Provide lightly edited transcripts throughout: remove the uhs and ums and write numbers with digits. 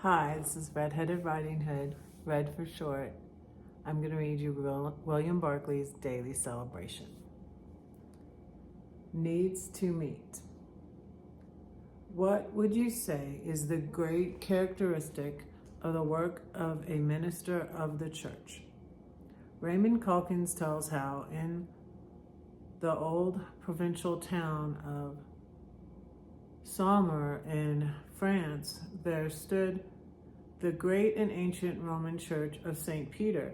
Hi, this is Red-Headed Riding Hood, Red for short. I'm going to read you William Barclay's Daily Celebration. Needs to meet. What would you say is the great characteristic of the work of a minister of the church? Raymond Calkins tells how in the old provincial town of Saumur in France, there stood the great and ancient Roman church of St. Peter.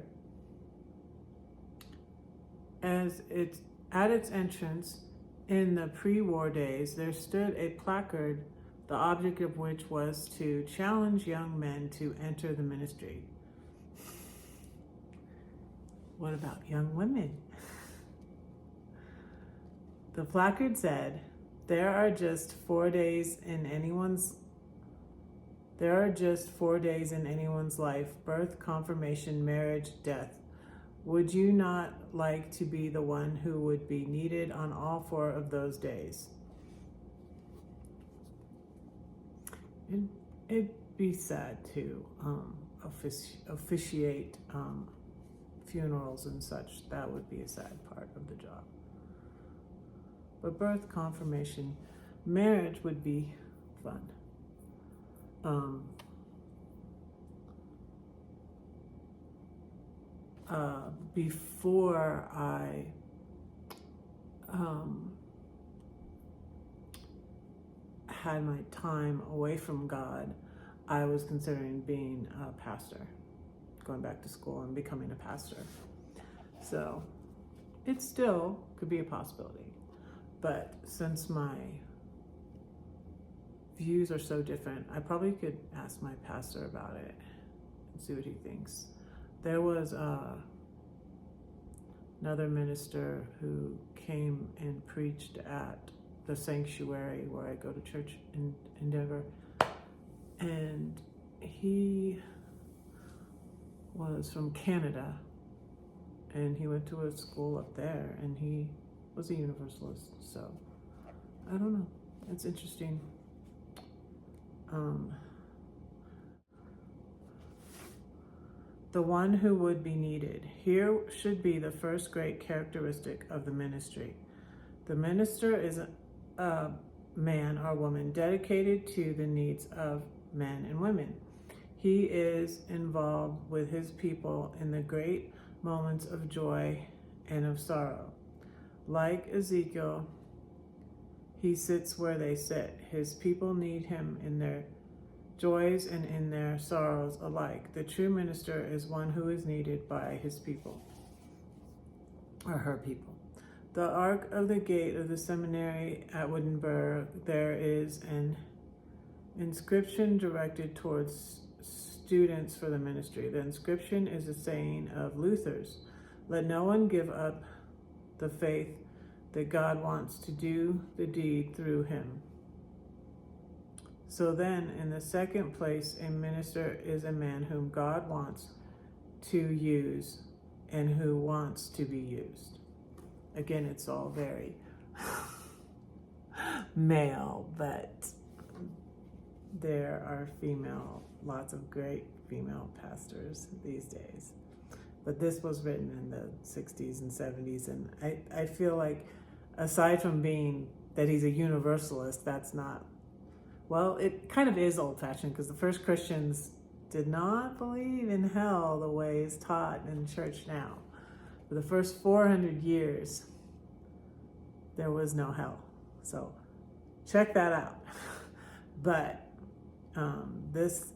At its entrance in the pre-war days, there stood a placard, the object of which was to challenge young men to enter the ministry. What about young women? The placard said, There are just 4 days in anyone's life: birth, confirmation, marriage, death. Would you not like to be the one who would be needed on all 4 of those days? It'd be sad to officiate funerals and such. That would be a sad part of the job. But birth, confirmation, marriage would be fun. Before I had my time away from God, I was considering being a pastor, going back to school and becoming a pastor. So it still could be a possibility. But since my views are so different, I probably could ask my pastor about it and see what he thinks. There was another minister who came and preached at the sanctuary where I go to church in Denver, and he was from Canada, and he went to a school up there, and he was a Universalist. So I don't know, it's interesting. The one who would be needed. Here should be the first great characteristic of the ministry. The minister is a man or woman dedicated to the needs of men and women. He is involved with his people in the great moments of joy and of sorrow. Like Ezekiel, he sits where they sit. His people need him in their joys and in their sorrows alike. The true minister is one who is needed by his people, or her people. The ark of the gate of the seminary at Wittenberg, there is an inscription directed towards students for the ministry. The inscription is a saying of Luther's: Let no one give up the faith that God wants to do the deed through him. So then, in the second place, a minister is a man whom God wants to use and who wants to be used. Again, it's all very male, but there are lots of great female pastors these days. But this was written in the 60s and 70s, and I feel like, aside from being that he's a Universalist, that's not, well, it kind of is old-fashioned, because the first Christians did not believe in hell the way it's taught in church now. For the first 400 years, there was no hell. So check that out. But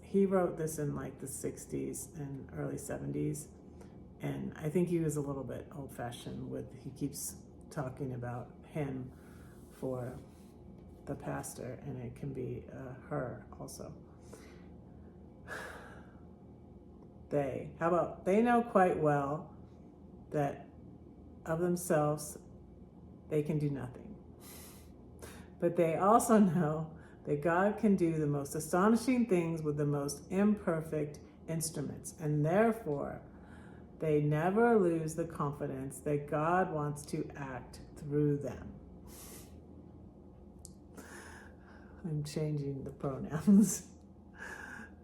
he wrote this in like the 60s and early 70s. And I think he was a little bit old-fashioned he keeps talking about him for the pastor, and it can be her also. They know quite well that of themselves they can do nothing. But they also know that God can do the most astonishing things with the most imperfect instruments, and therefore they never lose the confidence that God wants to act through them. I'm changing the pronouns.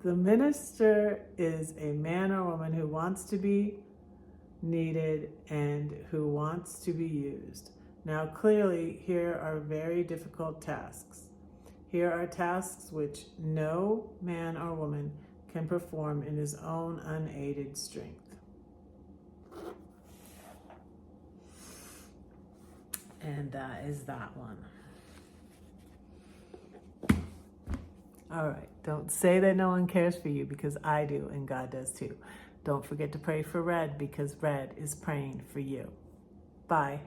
The minister is a man or woman who wants to be needed and who wants to be used. Now, clearly, here are very difficult tasks. Here are tasks which no man or woman can perform in his own unaided strength. And that is that one. All right, don't say that no one cares for you, because I do and God does too. Don't forget to pray for Red, because Red is praying for you. Bye.